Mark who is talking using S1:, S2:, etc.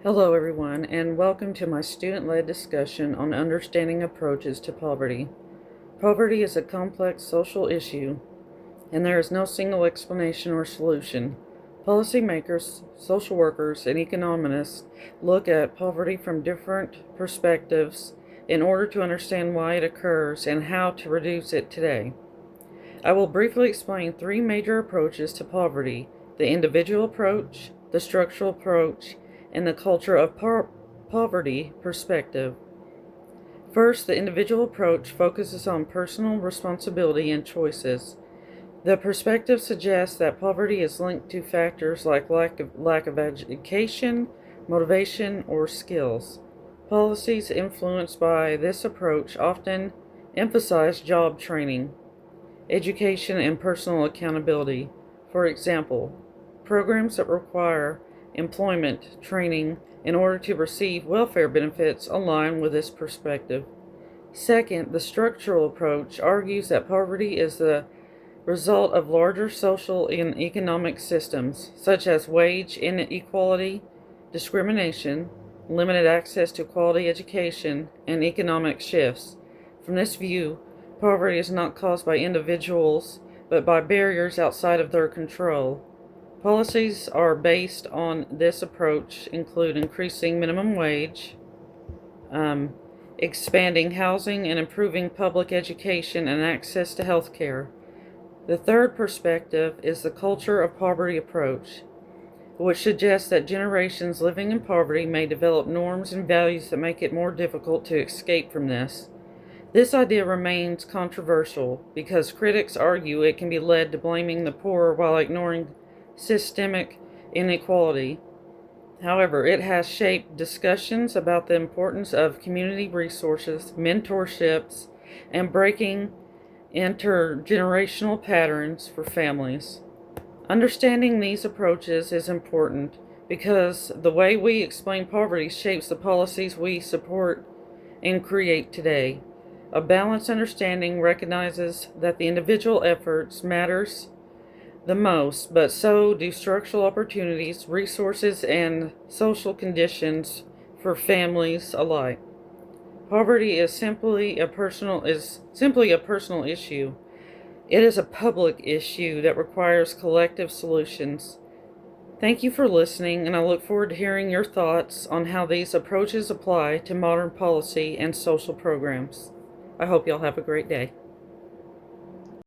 S1: Hello, everyone, and welcome to my student-led discussion on understanding approaches to poverty. Poverty is a complex social issue, and there is no single explanation or solution. Policymakers, social workers, and economists look at poverty from different perspectives in order to understand why it occurs and how to reduce it today. I will briefly explain three major approaches to poverty: the individual approach, the structural approach, and the culture of poverty perspective. First, the individual approach focuses on personal responsibility and choices. The perspective suggests that poverty is linked to factors like lack of education, motivation, or skills. Policies influenced by this approach often emphasize job training, education, and personal accountability. For example, programs that require employment training in order to receive welfare benefits align with this perspective. Second, the structural approach argues that poverty is the result of larger social and economic systems, such as wage inequality, discrimination, limited access to quality education, and economic shifts. From this view, poverty is not caused by individuals, but by barriers outside of their control. Policies are based on this approach include increasing minimum wage, expanding housing, and improving public education and access to health care. The third perspective is the culture of poverty approach, which suggests that generations living in poverty may develop norms and values that make it more difficult to escape from this. This idea remains controversial because critics argue it can be led to blaming the poor while ignoring systemic inequality. However, it has shaped discussions about the importance of community resources, mentorships, and breaking intergenerational patterns for families. Understanding these approaches is important because the way we explain poverty shapes the policies we support and create today. A balanced understanding recognizes that the individual efforts matters the most, but so do structural opportunities, resources, and social conditions for families alike. Poverty is simply a personal issue. It is a public issue that requires collective solutions. Thank you for listening, and I look forward to hearing your thoughts on how these approaches apply to modern policy and social programs. I hope y'all have a great day.